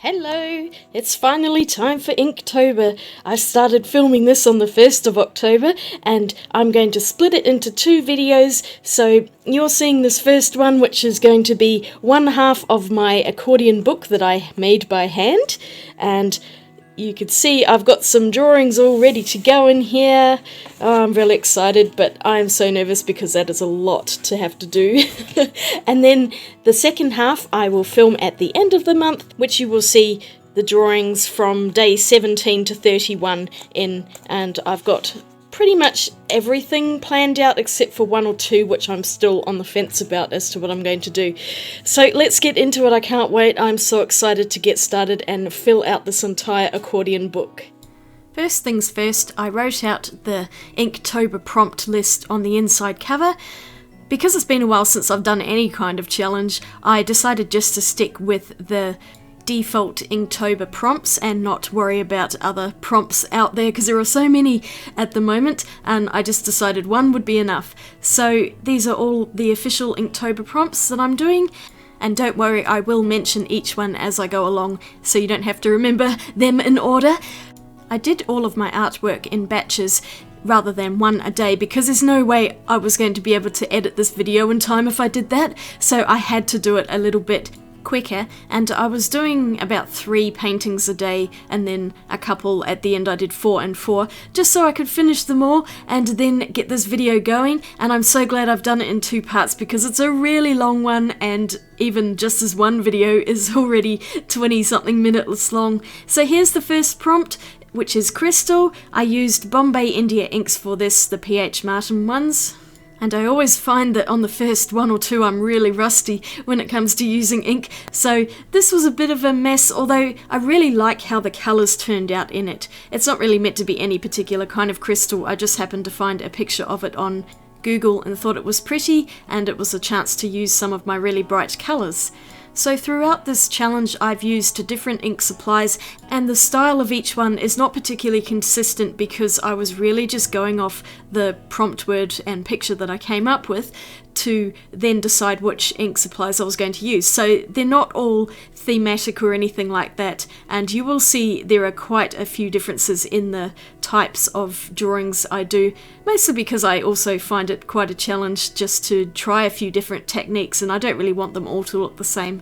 Hello! It's finally time for Inktober. I started filming this on the 1st of October and I'm going to split it into two videos. So you're seeing this first one, which is going to be one half of my accordion book that I made by hand, and you can see I've got some drawings all ready to go in here. Oh, I'm really excited, but I'm so nervous because that is a lot to have to do. And then the second half I will film at the end of the month, which you will see the drawings from day 17 to 31 in, and I've got pretty much everything planned out except for one or two which I'm still on the fence about as to what I'm going to do. So let's get into it. I can't wait. I'm so excited to get started and fill out this entire accordion book. First things first, I wrote out the Inktober prompt list on the inside cover. Because it's been a while since I've done any kind of challenge, I decided just to stick with the default Inktober prompts and not worry about other prompts out there because there are so many at the moment, and I just decided one would be enough. So these are all the official Inktober prompts that I'm doing, and don't worry, I will mention each one as I go along so you don't have to remember them in order. I did all of my artwork in batches rather than one a day because there's no way I was going to be able to edit this video in time if I did that, so I had to do it a little bit quicker, and I was doing about 3 paintings a day, and then a couple at the end. I did 4 and 4 just so I could finish them all and then get this video going. And I'm so glad I've done it in 2 parts because it's a really long one, and even just as one video is already 20 something minutes long. So here's the first prompt, which is crystal. I used Bombay India inks for this, the PH Martin ones. And I always find that on the first 1 or 2 I'm really rusty when it comes to using ink, so this was a bit of a mess, although I really like how the colours turned out in it. It's not really meant to be any particular kind of crystal, I just happened to find a picture of it on Google and thought it was pretty, and it was a chance to use some of my really bright colours. So throughout this challenge I've used different ink supplies, and the style of each one is not particularly consistent because I was really just going off the prompt word and picture that I came up with to then decide which ink supplies I was going to use. So they're not all thematic or anything like that, and you will see there are quite a few differences in the types of drawings I do, mostly because I also find it quite a challenge just to try a few different techniques, and I don't really want them all to look the same.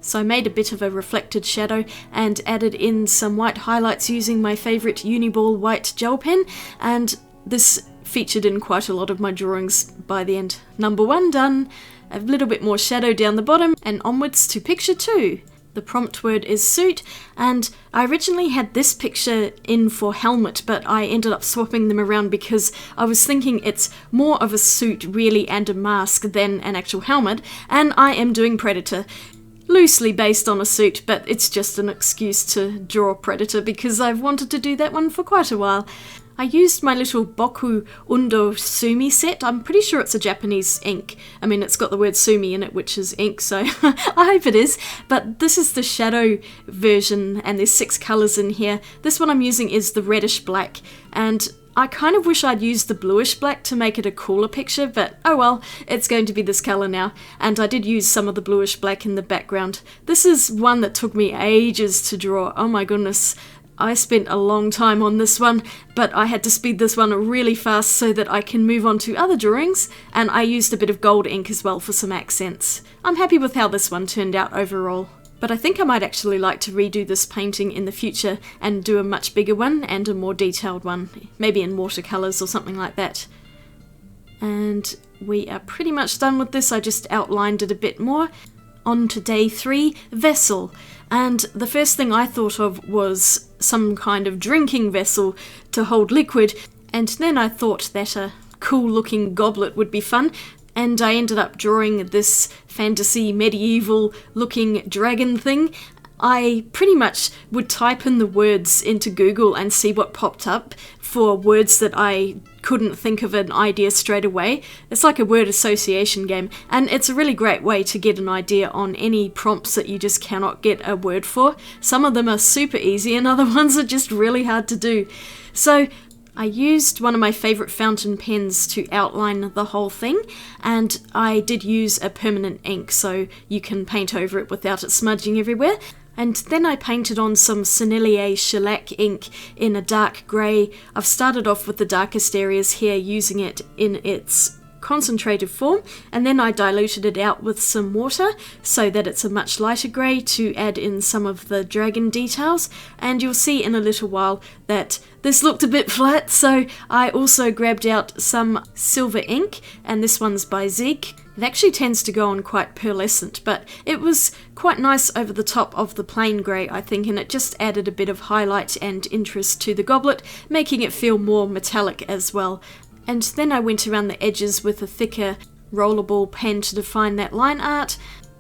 So I made a bit of a reflected shadow and added in some white highlights using my favourite Uniball white gel pen, and this featured in quite a lot of my drawings by the end. Number 1 done, a little bit more shadow down the bottom, and onwards to picture 2. The prompt word is suit, and I originally had this picture in for helmet, but I ended up swapping them around because I was thinking it's more of a suit really and a mask than an actual helmet, and I am doing Predator. Loosely based on a suit, but it's just an excuse to draw Predator because I've wanted to do that one for quite a while. I used my little Boku Undo Sumi set. I'm pretty sure it's a Japanese ink. I mean, it's got the word sumi in it, which is ink, so I hope it is. But this is the shadow version, and there's 6 colours in here. This one I'm using is the reddish black, and I kind of wish I'd used the bluish black to make it a cooler picture, but oh well, it's going to be this colour now. And I did use some of the bluish black in the background. This is one that took me ages to draw. Oh my goodness. I spent a long time on this one, but I had to speed this one really fast so that I can move on to other drawings, and I used a bit of gold ink as well for some accents. I'm happy with how this one turned out overall, but I think I might actually like to redo this painting in the future and do a much bigger one and a more detailed one, maybe in watercolours or something like that. And we are pretty much done with this. I just outlined it a bit more. On to day 3, vessel. And the first thing I thought of was some kind of drinking vessel to hold liquid, and then I thought that a cool looking goblet would be fun, and I ended up drawing this fantasy medieval looking dragon thing. I pretty much would type in the words into Google and see what popped up for words that I couldn't think of an idea straight away. It's like a word association game, and it's a really great way to get an idea on any prompts that you just cannot get a word for. Some of them are super easy and other ones are just really hard to do. So I used one of my favourite fountain pens to outline the whole thing, and I did use a permanent ink so you can paint over it without it smudging everywhere. And then I painted on some Sennelier shellac ink in a dark grey. I've started off with the darkest areas here using it in its concentrated form, and then I diluted it out with some water so that it's a much lighter grey to add in some of the dragon details. And you'll see in a little while that this looked a bit flat, so I also grabbed out some silver ink, and this one's by Zeke. It actually tends to go on quite pearlescent, but it was quite nice over the top of the plain grey, I think, and it just added a bit of highlight and interest to the goblet, making it feel more metallic as well. And then I went around the edges with a thicker rollerball pen to define that line art.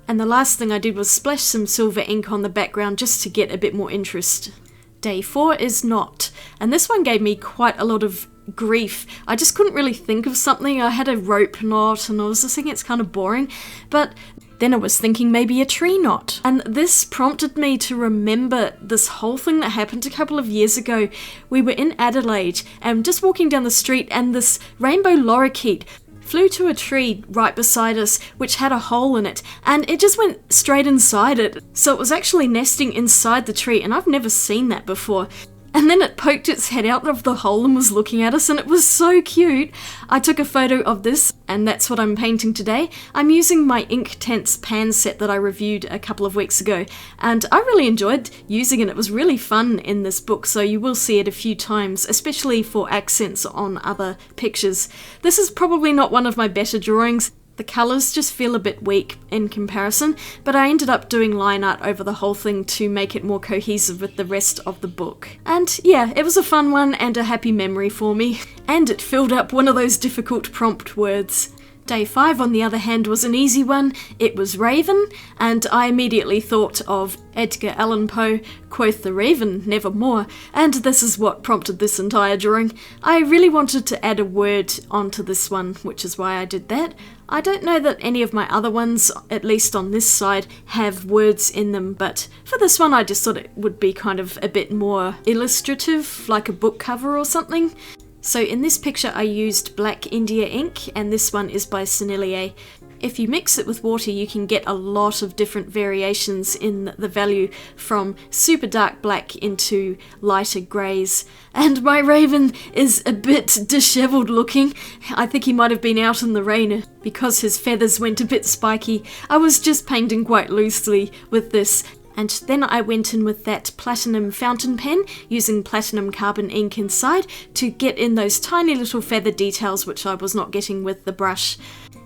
And the last thing I did was splash some silver ink on the background just to get a bit more interest. Day 4 is Knot. And this one gave me quite a lot of grief. I just couldn't really think of something. I had a rope knot and I was just thinking it's kind of boring. But then I was thinking maybe a tree knot. And this prompted me to remember this whole thing that happened a couple of years ago. We were in Adelaide and just walking down the street, and this rainbow lorikeet flew to a tree right beside us which had a hole in it, and it just went straight inside it. So it was actually nesting inside the tree, and I've never seen that before. And then it poked its head out of the hole and was looking at us, and it was so cute. I took a photo of this, and that's what I'm painting today. I'm using my Inktense pan set that I reviewed a couple of weeks ago, and I really enjoyed using it. It was really fun in this book, so you will see it a few times, especially for accents on other pictures. This is probably not one of my better drawings. The colours just feel a bit weak in comparison, but I ended up doing line art over the whole thing to make it more cohesive with the rest of the book. And yeah, it was a fun one and a happy memory for me. And it filled up one of those difficult prompt words. Day 5, on the other hand, was an easy one. It was Raven, and I immediately thought of Edgar Allan Poe, quoth the raven, nevermore, and this is what prompted this entire drawing. I really wanted to add a word onto this one, which is why I did that. I don't know that any of my other ones, at least on this side, have words in them, but for this one I just thought it would be kind of a bit more illustrative, like a book cover or something. So in this picture I used black India ink, and this one is by Sennelier. If you mix it with water you can get a lot of different variations in the value, from super dark black into lighter greys. And my raven is a bit dishevelled looking. I think he might have been out in the rain because his feathers went a bit spiky. I was just painting quite loosely with this. And then I went in with that platinum fountain pen, using platinum carbon ink inside to get in those tiny little feather details which I was not getting with the brush.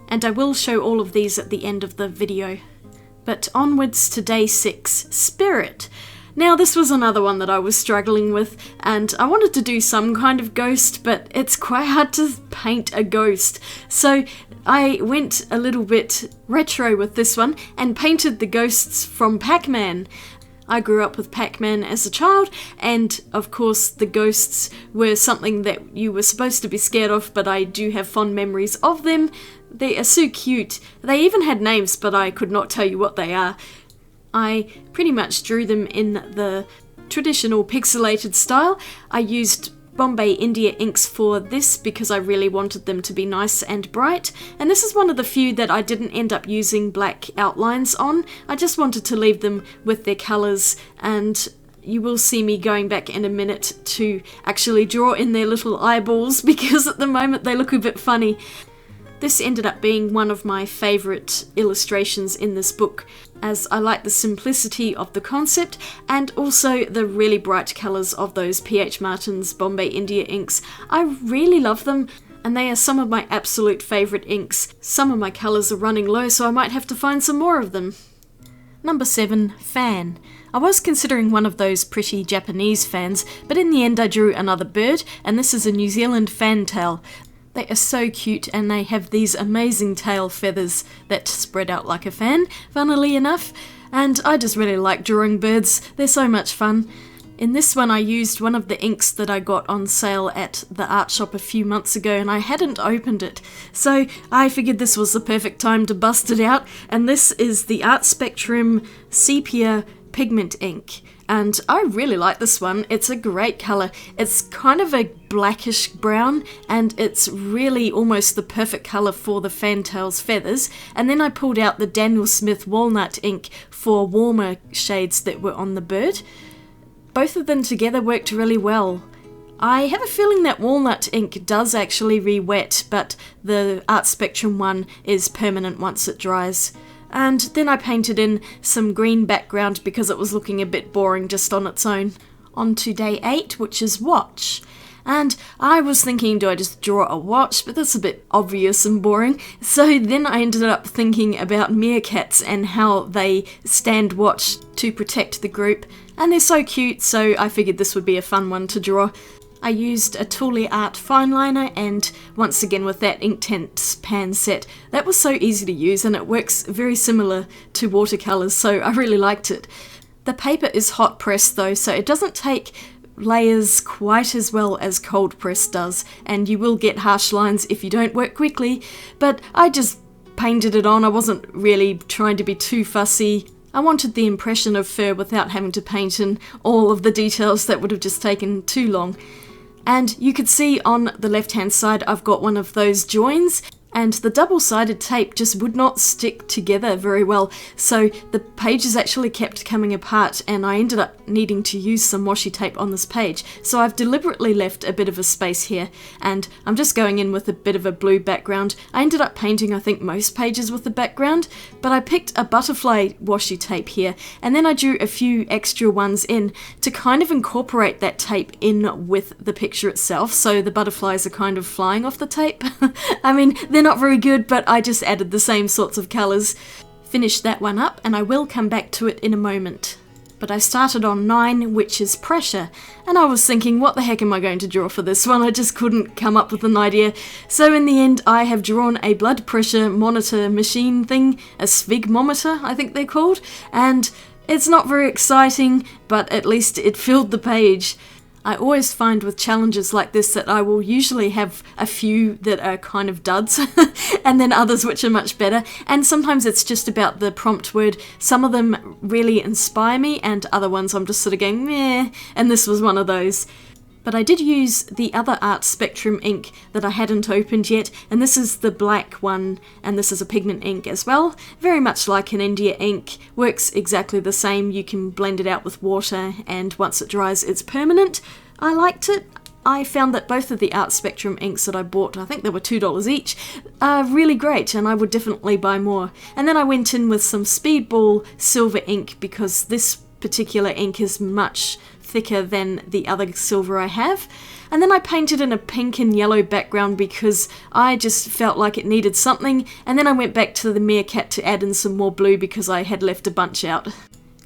And I will show all of these at the end of the video. But onwards to day 6, Spirit. Now this was another one that I was struggling with, and I wanted to do some kind of ghost, but it's quite hard to paint a ghost. So I went a little bit retro with this one and painted the ghosts from Pac-Man. I grew up with Pac-Man as a child, and of course the ghosts were something that you were supposed to be scared of, but I do have fond memories of them. They are so cute. They even had names, but I could not tell you what they are. I pretty much drew them in the traditional pixelated style. I used Bombay India inks for this because I really wanted them to be nice and bright, and this is one of the few that I didn't end up using black outlines on. I just wanted to leave them with their colours, and you will see me going back in a minute to actually draw in their little eyeballs because at the moment they look a bit funny. This ended up being one of my favourite illustrations in this book, as I like the simplicity of the concept and also the really bright colours of those P.H. Martin's Bombay India inks. I really love them, and they are some of my absolute favourite inks. Some of my colours are running low, so I might have to find some more of them. Number 7, Fan. I was considering one of those pretty Japanese fans, but in the end I drew another bird, and this is a New Zealand fantail. They are so cute, and they have these amazing tail feathers that spread out like a fan, funnily enough, and I just really like drawing birds. They're so much fun. In this one I used one of the inks that I got on sale at the art shop a few months ago, and I hadn't opened it, so I figured this was the perfect time to bust it out, and this is the Art Spectrum Sepia Pigment ink. and I really like this one. It's a great colour. It's kind of a blackish brown, and it's really almost the perfect colour for the fantail's feathers. And then I pulled out the Daniel Smith Walnut ink for warmer shades that were on the bird. Both of them together worked really well. I have a feeling that walnut ink does actually re-wet, but the Art Spectrum one is permanent once it dries. And then I painted in some green background because it was looking a bit boring just on its own. On to day 8, which is watch. And I was thinking, do I just draw a watch? But that's a bit obvious and boring. So then I ended up thinking about meerkats and how they stand watch to protect the group. And they're so cute, so I figured this would be a fun one to draw. I used a Thule Art fineliner, and once again with that Inktense pan set. That was so easy to use, and it works very similar to watercolours, so I really liked it. The paper is hot press though, so it doesn't take layers quite as well as cold press does, and you will get harsh lines if you don't work quickly, but I just painted it on. I wasn't really trying to be too fussy. I wanted the impression of fur without having to paint in all of the details that would have just taken too long. And you could see on the left hand side I've got one of those joins, and the double-sided tape just would not stick together very well, so the pages actually kept coming apart, and I ended up needing to use some washi tape on this page. So I've deliberately left a bit of a space here, and I'm just going in with a bit of a blue background. I ended up painting, I think, most pages with the background, but I picked a butterfly washi tape here, and then I drew a few extra ones in to kind of incorporate that tape in with the picture itself, so the butterflies are kind of flying off the tape. I mean, they're not very good, but I just added the same sorts of colours. Finished that one up, and I will come back to it in a moment. But I started on 9, which is pressure, and I was thinking, what the heck am I going to draw for this one? I just couldn't come up with an idea. So in the end, I have drawn a blood pressure monitor machine thing, a sphygmometer, I think they're called, and it's not very exciting, but at least it filled the page. I always find with challenges like this that I will usually have a few that are kind of duds and then others which are much better, and sometimes it's just about the prompt word. Some of them really inspire me and other ones I'm just sort of going meh, and this was one of those. But I did use the other Art Spectrum ink that I hadn't opened yet, and this is the black one, and this is a pigment ink as well. Very much like an India ink, works exactly the same. You can blend it out with water, and once it dries it's permanent. I liked it. I found that both of the Art Spectrum inks that I bought, I think they were $2 each, are really great, and I would definitely buy more. And then I went in with some Speedball silver ink because this particular ink is much thicker than the other silver I have. And then I painted in a pink and yellow background because I just felt like it needed something, and then I went back to the meerkat to add in some more blue because I had left a bunch out.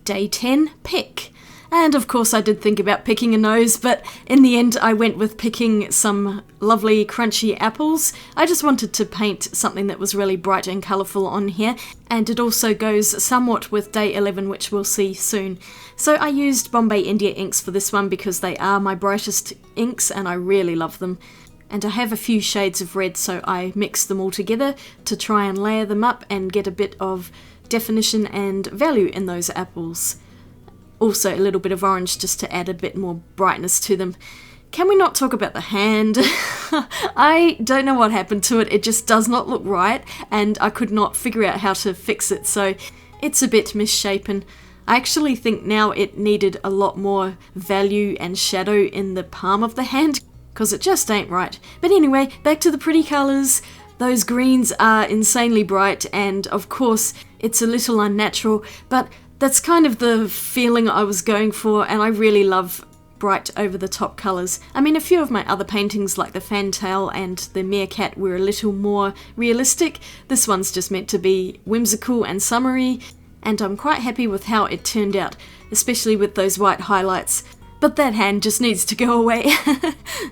Day 10, pick. And of course I did think about picking a nose, but in the end I went with picking some lovely crunchy apples. I just wanted to paint something that was really bright and colourful on here, and it also goes somewhat with day 11, which we'll see soon. So I used Bombay India inks for this one because they are my brightest inks and I really love them. And I have a few shades of red, so I mixed them all together to try and layer them up and get a bit of definition and value in those apples. Also a little bit of orange just to add a bit more brightness to them. Can we not talk about the hand? I don't know what happened to it. It just does not look right, and I could not figure out how to fix it, so it's a bit misshapen. I actually think now it needed a lot more value and shadow in the palm of the hand, because it just ain't right. But anyway, back to the pretty colours. Those greens are insanely bright, and of course it's a little unnatural, but that's kind of the feeling I was going for, and I really love bright over-the-top colours. I mean, a few of my other paintings like the fantail and the meerkat were a little more realistic. This one's just meant to be whimsical and summery, and I'm quite happy with how it turned out, especially with those white highlights. But that hand just needs to go away.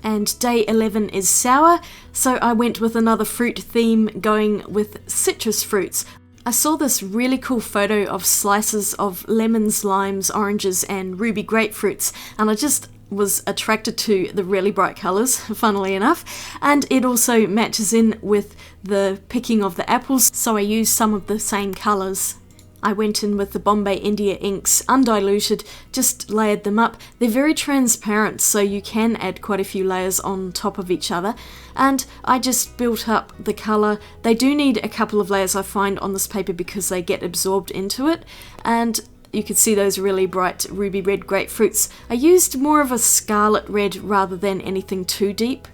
And day 11 is sour, so I went with another fruit theme, going with citrus fruits. I saw this really cool photo of slices of lemons, limes, oranges and ruby grapefruits, and I just was attracted to the really bright colours, funnily enough, and it also matches in with the picking of the apples, so I used some of the same colours. I went in with the Bombay India inks, undiluted, just layered them up. They're very transparent, so you can add quite a few layers on top of each other. And I just built up the colour. They do need a couple of layers, I find, on this paper because they get absorbed into it. And you can see those really bright ruby red grapefruits. I used more of a scarlet red rather than anything too deep.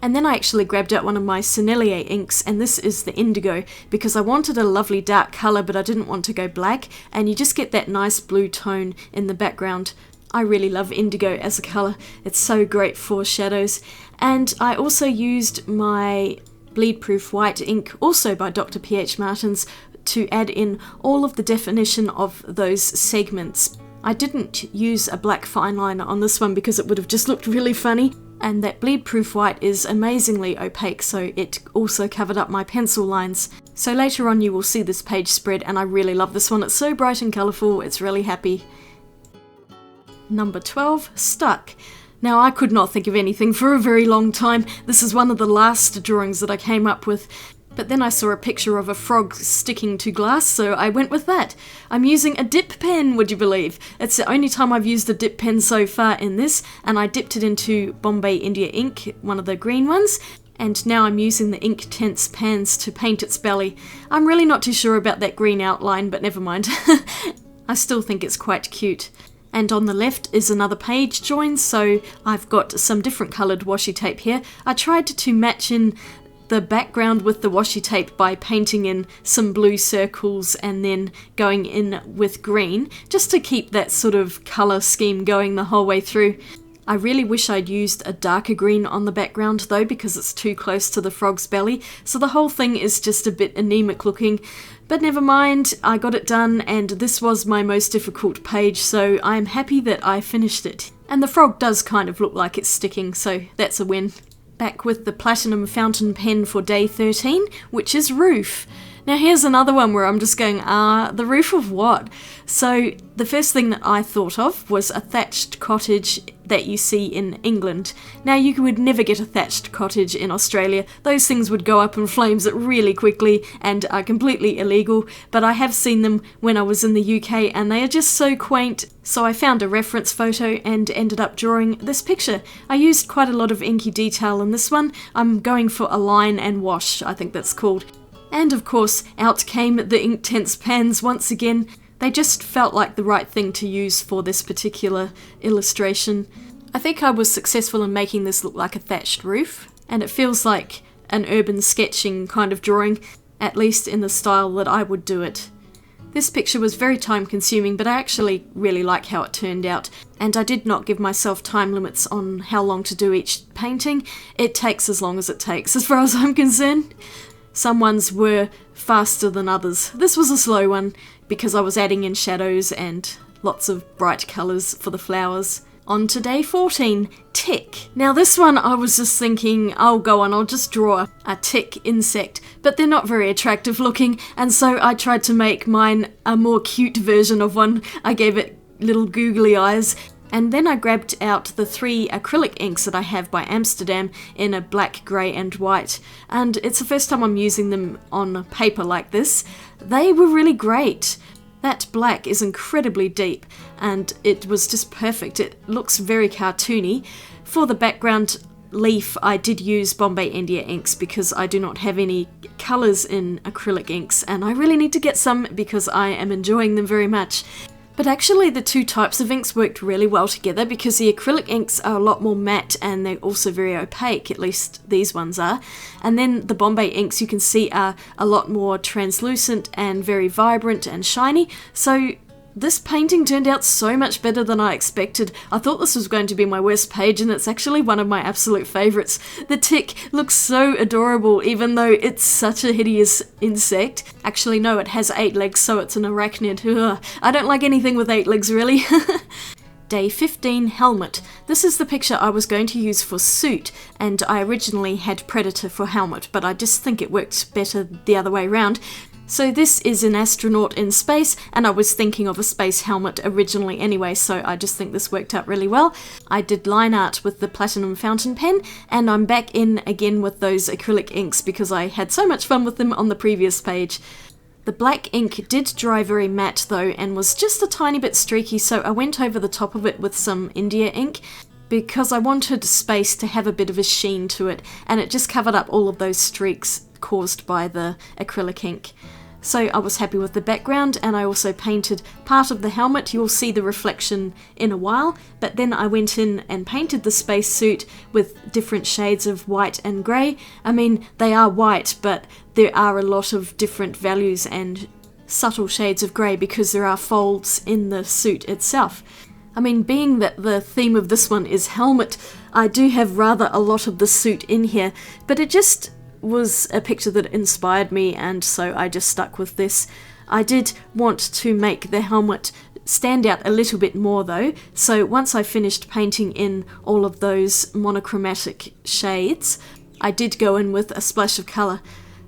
And then I actually grabbed out one of my Sennelier inks, and this is the indigo, because I wanted a lovely dark colour but I didn't want to go black, and you just get that nice blue tone in the background. I really love indigo as a colour, it's so great for shadows. And I also used my bleed proof white ink, also by Dr. P.H. Martins, to add in all of the definition of those segments. I didn't use a black fine liner on this one because it would have just looked really funny. And that bleed proof white is amazingly opaque, so it also covered up my pencil lines. So later on you will see this page spread, and I really love this one. It's so bright and colourful, it's really happy. Number 12, Stuck. Now I could not think of anything for a very long time. This is one of the last drawings that I came up with. But then I saw a picture of a frog sticking to glass, so I went with that. I'm using a dip pen, would you believe? It's the only time I've used a dip pen so far in this, and I dipped it into Bombay India ink, one of the green ones, and now I'm using the Inktense pans to paint its belly. I'm really not too sure about that green outline, but never mind. I still think it's quite cute. And on the left is another page join, so I've got some different coloured washi tape here. I tried to match in the background with the washi tape by painting in some blue circles and then going in with green, just to keep that sort of colour scheme going the whole way through. I really wish I'd used a darker green on the background though, because it's too close to the frog's belly, so the whole thing is just a bit anemic looking. But never mind, I got it done, and this was my most difficult page, so I'm happy that I finished it. And the frog does kind of look like it's sticking, so that's a win. Back with the Platinum fountain pen for day 13, which is Roof. Now here's another one where I'm just going, the roof of what? So the first thing that I thought of was a thatched cottage that you see in England. Now you would never get a thatched cottage in Australia. Those things would go up in flames really quickly and are completely illegal, but I have seen them when I was in the UK and they are just so quaint. So I found a reference photo and ended up drawing this picture. I used quite a lot of inky detail in this one. I'm going for a line and wash, I think that's called. And of course, out came the Inktense pans once again. They just felt like the right thing to use for this particular illustration. I think I was successful in making this look like a thatched roof, and it feels like an urban sketching kind of drawing, at least in the style that I would do it. This picture was very time consuming, but I actually really like how it turned out, and I did not give myself time limits on how long to do each painting. It takes as long as it takes, as far as I'm concerned. Some ones were faster than others. This was a slow one because I was adding in shadows and lots of bright colours for the flowers. On to day 14, Tick. Now this one I was just thinking, I'll just draw a tick insect, but they're not very attractive looking, and so I tried to make mine a more cute version of one. I gave it little googly eyes. And then I grabbed out the 3 acrylic inks that I have by Amsterdam in a black, grey and white. And it's the first time I'm using them on paper like this. They were really great. That black is incredibly deep and it was just perfect. It looks very cartoony. For the background leaf I did use Bombay India inks because I do not have any colours in acrylic inks and I really need to get some because I am enjoying them very much. But actually the 2 types of inks worked really well together because the acrylic inks are a lot more matte and they're also very opaque, at least these ones are. And then the Bombay inks you can see are a lot more translucent and very vibrant and shiny. So this painting turned out so much better than I expected. I thought this was going to be my worst page and it's actually one of my absolute favourites. The tick looks so adorable even though it's such a hideous insect. Actually no, it has 8 legs so it's an arachnid. Ugh, I don't like anything with 8 legs really. Day 15, Helmet. This is the picture I was going to use for Suit, and I originally had Predator for Helmet, but I just think it worked better the other way around. So this is an astronaut in space, and I was thinking of a space helmet originally anyway, so I just think this worked out really well. I did line art with the Platinum fountain pen, and I'm back in again with those acrylic inks because I had so much fun with them on the previous page. The black ink did dry very matte though and was just a tiny bit streaky, so I went over the top of it with some India ink because I wanted space to have a bit of a sheen to it, and it just covered up all of those streaks caused by the acrylic ink. So I was happy with the background, and I also painted part of the helmet. You'll see the reflection in a while, but then I went in and painted the spacesuit with different shades of white and grey. I mean, they are white, but there are a lot of different values and subtle shades of grey because there are folds in the suit itself. I mean, being that the theme of this one is helmet, I do have rather a lot of the suit in here, but it just was a picture that inspired me, and so I just stuck with this. I did want to make the helmet stand out a little bit more though, so once I finished painting in all of those monochromatic shades, I did go in with a splash of colour.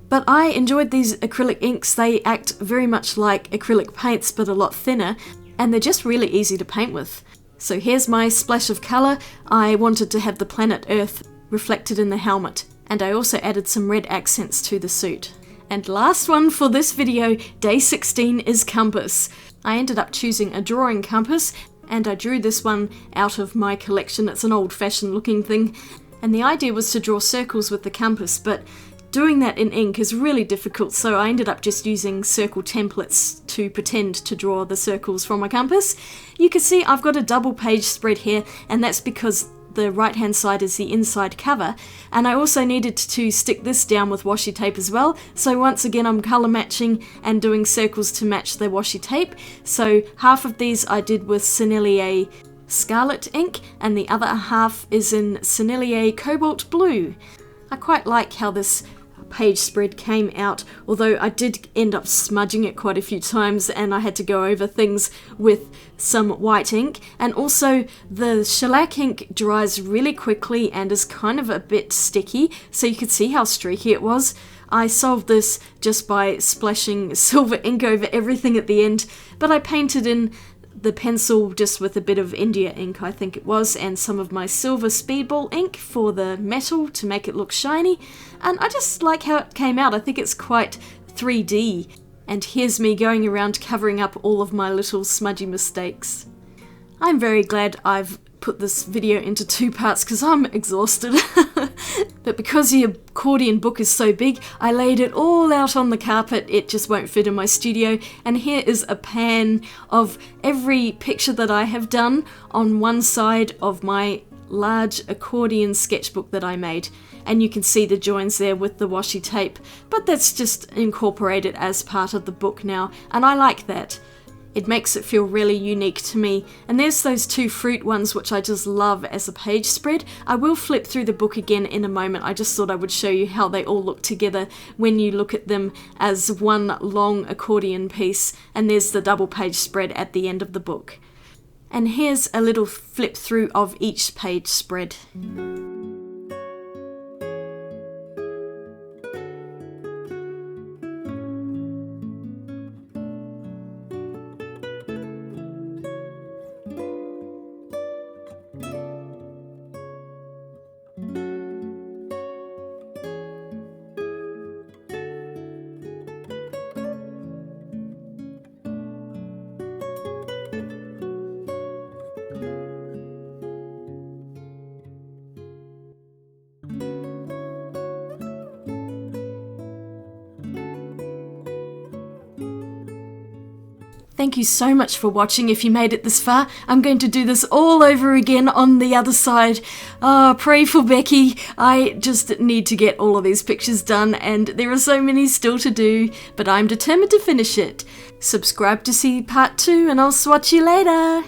But I enjoyed these acrylic inks. They act very much like acrylic paints but a lot thinner, and they're just really easy to paint with. So here's my splash of colour. I wanted to have the planet Earth reflected in the helmet, and I also added some red accents to the suit. And last one for this video, day 16, is compass. I ended up choosing a drawing compass, and I drew this one out of my collection. It's an old-fashioned looking thing, and the idea was to draw circles with the compass, but doing that in ink is really difficult, so I ended up just using circle templates to pretend to draw the circles from my compass. You can see I've got a double page spread here, and that's because the right hand side is the inside cover, and I also needed to stick this down with washi tape as well, so once again I'm colour matching and doing circles to match the washi tape. So half of these I did with Sennelier Scarlet ink, and the other half is in Sennelier Cobalt Blue. I quite like how this page spread came out, although I did end up smudging it quite a few times, and I had to go over things with some white ink. And also the shellac ink dries really quickly and is kind of a bit sticky, so you could see how streaky it was. I solved this just by splashing silver ink over everything at the end, but I painted in the pencil just with a bit of India ink, I think it was, and some of my silver speedball ink for the metal to make it look shiny, and I just like how it came out. I think it's quite 3D, and here's me going around covering up all of my little smudgy mistakes. I'm very glad I've put this video into 2 parts because I'm exhausted. But because the accordion book is so big, I laid it all out on the carpet. It just won't fit in my studio, and here is a pan of every picture that I have done on one side of my large accordion sketchbook that I made, and you can see the joins there with the washi tape, but that's just incorporated as part of the book now, and I like that. It makes it feel really unique to me. And there's those 2 fruit ones which I just love as a page spread. I will flip through the book again in a moment. I just thought I would show you how they all look together when you look at them as one long accordion piece. And there's the double page spread at the end of the book. And here's a little flip through of each page spread. Thank you so much for watching. If you made it this far, I'm going to do this all over again on the other side. Pray for Becky. I just need to get all of these pictures done, and there are so many still to do, but I'm determined to finish it. Subscribe to see part 2, and I'll swatch you later.